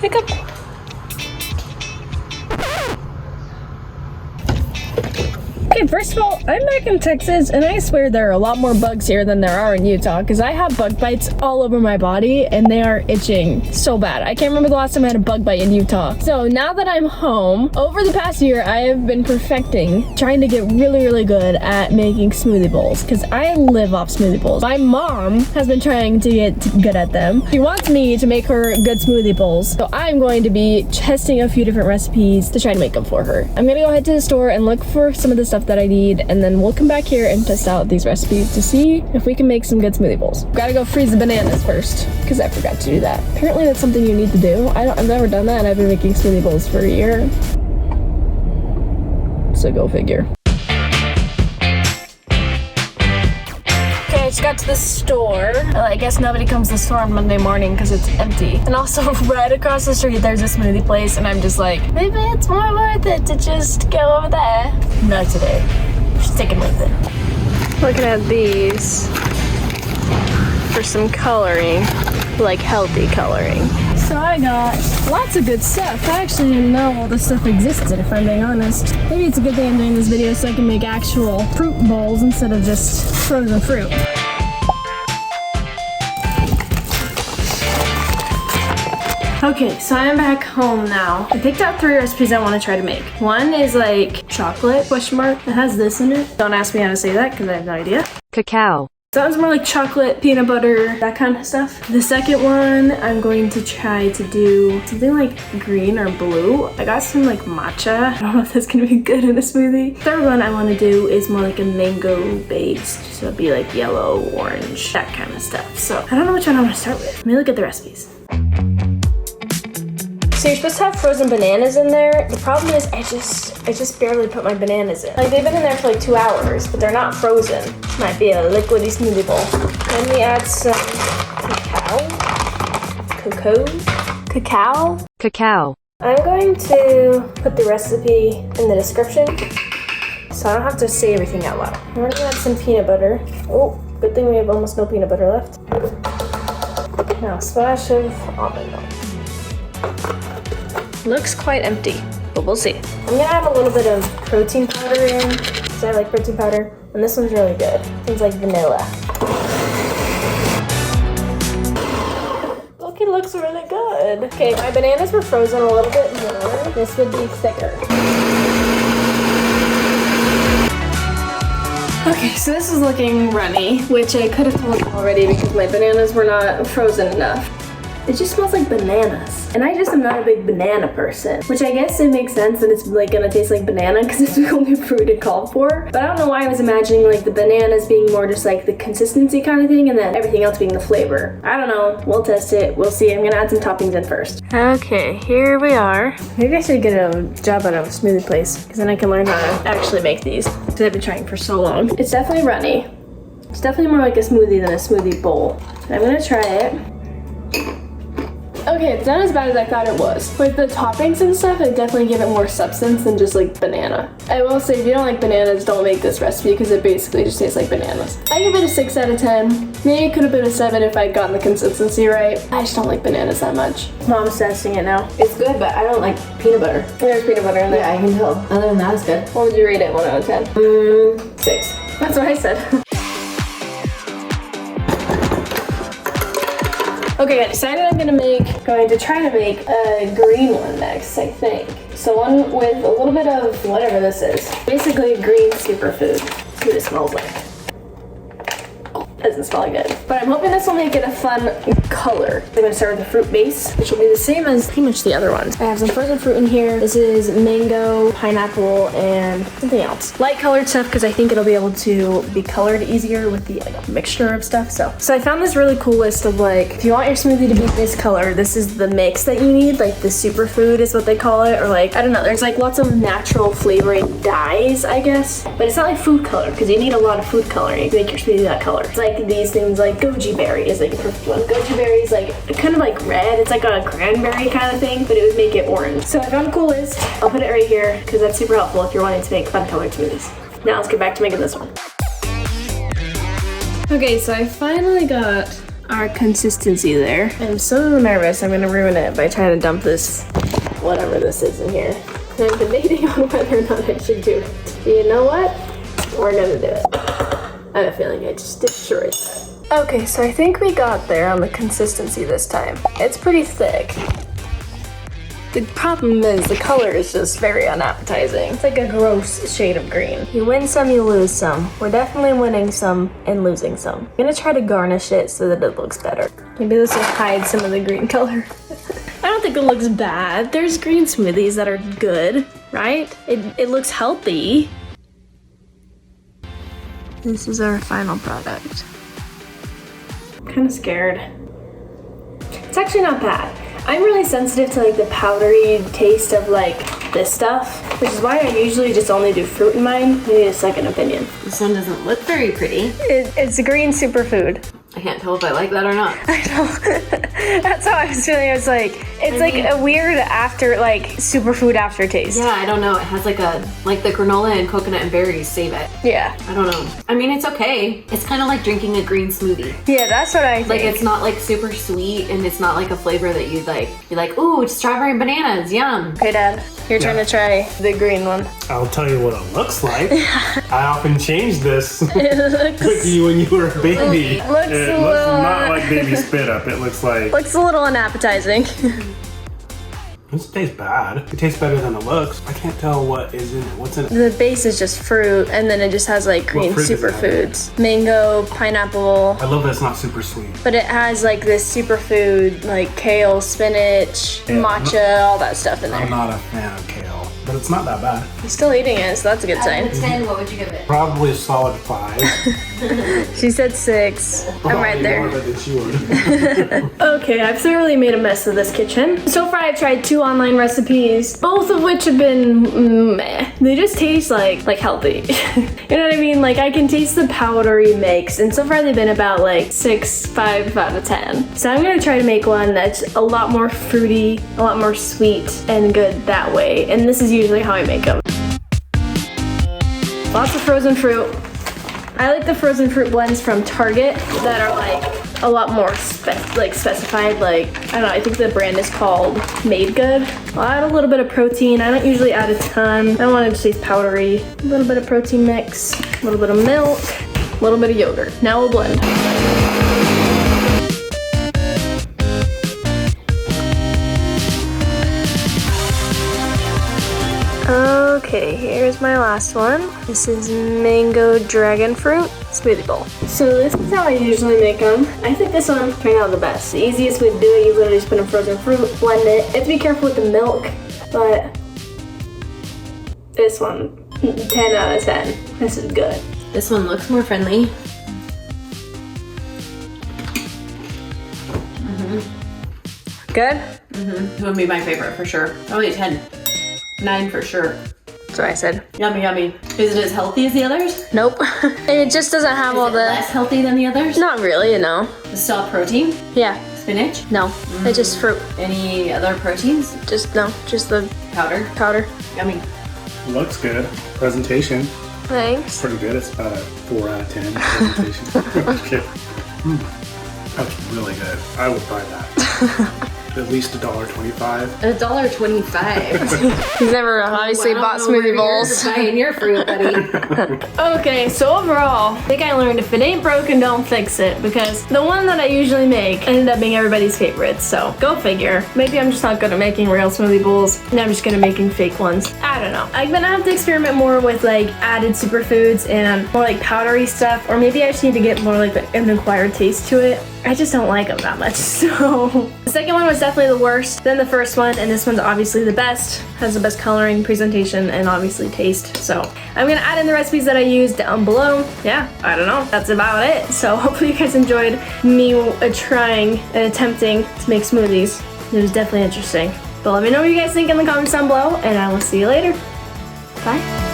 Hiccup. Okay, first of all, I'm back in Texas, and I swear there are a lot more bugs here than there are in Utah, because I have bug bites all over my body, and they are itching so bad. I can't remember the last time I had a bug bite in Utah. So now that I'm home, over the past year, I have been perfecting, trying to get really, really good at making smoothie bowls, because I live off smoothie bowls. My mom has been trying to get good at them. She wants me to make her good smoothie bowls, so I'm going to be testing a few different recipes to try to make them for her. I'm gonna go head to the store and look for some of the stuff that I need, and then we'll come back here and test out these recipes to see if we can make some good smoothie bowls. Gotta go freeze the bananas first, because I forgot to do that. Apparently that's something you need to do. I've never done that, and I've been making smoothie bowls for a year. So go figure. Okay, I just got to the store. Well, I guess nobody comes to the store on Monday morning because it's empty. And also right across the street there's a smoothie place, and I'm just like, maybe it's more worth it to just go over there. Not today. Sticking with it. Looking at these for some coloring, like healthy coloring. So I got lots of good stuff. I actually didn't know all this stuff existed, if I'm being honest. Maybe it's a good thing I'm doing this video so I can make actual fruit bowls instead of just frozen fruit. Okay, so I'm back home now. I picked out 3 recipes I want to try to make. One is like chocolate, question mark. It has this in it. Don't ask me how to say that because I have no idea. Cacao. Sounds more like chocolate, peanut butter, that kind of stuff. The second one, I'm going to try to do something like green or blue. I got some like matcha. I don't know if that's gonna be good in a smoothie. Third one I want to do is more like a mango based. So it'll be like yellow, orange, that kind of stuff. So I don't know which one I'm gonna start with. Let me look at the recipes. So you're supposed to have frozen bananas in there. The problem is I just barely put my bananas in. Like they've been in there for like 2 hours, but they're not frozen. Might be a liquidy smoothie bowl. Then we add some cacao. I'm going to put the recipe in the description so I don't have to say everything out loud. We're gonna add some peanut butter. Oh, good thing we have almost no peanut butter left. Now a splash of almond milk. Looks quite empty, but we'll see. I'm gonna add a little bit of protein powder in, because I like protein powder, and this one's really good. This one's like vanilla. Look, it looks really good. Okay, my bananas were frozen a little bit more. This would be thicker. Okay, so this is looking runny, which I could have told you already because my bananas were not frozen enough. It just smells like bananas. And I just am not a big banana person, which I guess it makes sense that it's like gonna taste like banana because it's the only fruit it called for. But I don't know why I was imagining like the bananas being more just like the consistency kind of thing and then everything else being the flavor. I don't know, we'll test it, we'll see. I'm gonna add some toppings in first. Okay, here we are. Maybe I should get a job at a smoothie place because then I can learn how to actually make these because I've been trying for so long. It's definitely runny. It's definitely more like a smoothie than a smoothie bowl. I'm gonna try it. Okay, it's not as bad as I thought it was. With the toppings and stuff, I definitely give it more substance than just like banana. I will say, if you don't like bananas, don't make this recipe because it basically just tastes like bananas. I give it a 6 out of 10. Maybe it could have been a 7 if I'd gotten the consistency right. I just don't like bananas that much. Mom's testing it now. It's good, but I don't like peanut butter. There's peanut butter in there. Yeah, I can tell. Other than that, it's good. What would you rate it, 1 out of 10? 6. That's what I said. Okay, I decided I'm going to try to make a green one next, I think. So one with a little bit of whatever this is. Basically a green superfood. That's what it smells like. Doesn't smell good. But I'm hoping this will make it a fun color. I'm gonna start with the fruit base, which will be the same as pretty much the other ones. I have some frozen fruit in here. This is mango, pineapple, and something else. Light colored stuff because I think it'll be able to be colored easier with the mixture of stuff. So I found this really cool list of like, if you want your smoothie to be this color, this is the mix that you need. Like the superfood is what they call it, or like, I don't know. There's like lots of natural flavoring dyes, I guess. But it's not like food color because you need a lot of food coloring to make your smoothie that color. It's like these things like goji berry is like a perfect one. Goji berry is like kind of like red. It's like a cranberry kind of thing, but it would make it orange. So I found a cool list. I'll put it right here because that's super helpful if you're wanting to make fun colored smoothies. Now let's get back to making this one. Okay, so I finally got our consistency there. I'm so nervous I'm gonna ruin it by trying to dump this, whatever this is in here. I'm debating on whether or not I should do it. You know what? We're gonna do it. I have a feeling I just destroyed that. Okay, so I think we got there on the consistency this time. It's pretty thick. The problem is the color is just very unappetizing. It's like a gross shade of green. You win some, you lose some. We're definitely winning some and losing some. I'm gonna try to garnish it so that it looks better. Maybe this will hide some of the green color. I don't think it looks bad. There's green smoothies that are good, right? It looks healthy. This is our final product. I'm kind of scared. It's actually not bad. I'm really sensitive to like the powdery taste of like this stuff, which is why I usually just only do fruit in mine. I need a second opinion. This one doesn't look very pretty. It's a green superfood. I can't tell if I like that or not. I know. That's how I was feeling. It was like, it's like a weird superfood aftertaste. Yeah, I don't know. It has like the granola and coconut and berries save it. Yeah. I don't know. I mean, it's okay. It's kind of like drinking a green smoothie. Yeah, that's what I think. Like, it's not like super sweet and it's not like a flavor that you'd like. You're like, ooh, strawberry and bananas, yum. Okay, Dad, you're trying to try the green one. I'll tell you what it looks like. I often changed this with you when you were a baby. It looks not like baby spit up. It looks like... Looks a little unappetizing. This tastes bad. It tastes better than it looks. I can't tell what is in it. What's in it? The base is just fruit, and then it just has like green fruit does it have in superfoods. Mango, pineapple. I love that it's not super sweet. But it has like this superfood, like kale, spinach, Yeah, matcha, all that stuff in I'm there. not a fan of kale, but it's not that bad. You're still eating it, so that's a good sign. Out of 10, what would you give it? Probably a solid 5. She said 6. I'm right Probably there. more than she would. Okay, I've thoroughly made a mess of this kitchen. So far I've tried 2 online recipes, both of which have been meh. They just taste like healthy. You know what I mean? Like I can taste the powdery mix, and so far they've been about like 5 out of 10. So I'm gonna try to make one that's a lot more fruity, a lot more sweet and good that way. And this is usually how I make them. Lots of frozen fruit. I like the frozen fruit blends from Target that are like a lot more specified. Like, I don't know, I think the brand is called Made Good. I'll add a little bit of protein. I don't usually add a ton. I don't want it to taste powdery. A little bit of protein mix, a little bit of milk, a little bit of yogurt. Now we'll blend. Okay, here's my last one. This is mango dragon fruit smoothie bowl. So this is how I usually make them. I think this one turned out the best. The easiest way to do it, you literally just put in frozen fruit, blend it. You have to be careful with the milk, but this one, 10 out of 10. This is good. This one looks more friendly. Good? It would be my favorite for sure. Probably a 10. 9 for sure. That's what I said. Yummy, yummy. Is it as healthy as the others? Nope. And it just doesn't have all Is it the... less healthy than the others? Not really, no. Still have protein? Yeah, Spinach? no. It's just fruit. Any other proteins? Just the Powder? powder. Yummy. Looks good. Presentation, Thanks. pretty good. It's about a 4 out of 10 presentation. Okay. That's really good. I would buy that. At least $1.25. $1.25. He's never obviously bought smoothie bowls. Buying your fruit, buddy. Okay, so overall, I think I learned if it ain't broken, don't fix it, because the one that I usually make ended up being everybody's favorite, so go figure. Maybe I'm just not good at making real smoothie bowls, and I'm just good at making fake ones. I don't know. I'm gonna have to experiment more with like added superfoods and more like powdery stuff, or maybe I just need to get more like an acquired taste to it. I just don't like them that much, so. The second one was definitely the worst, then the first one, and this one's obviously the best. Has the best coloring, presentation, and obviously taste. So I'm gonna add in the recipes that I used down below. Yeah, I don't know, that's about it. So hopefully you guys enjoyed me trying and attempting to make smoothies. It was definitely interesting. But let me know what you guys think in the comments down below, and I will see you later. Bye.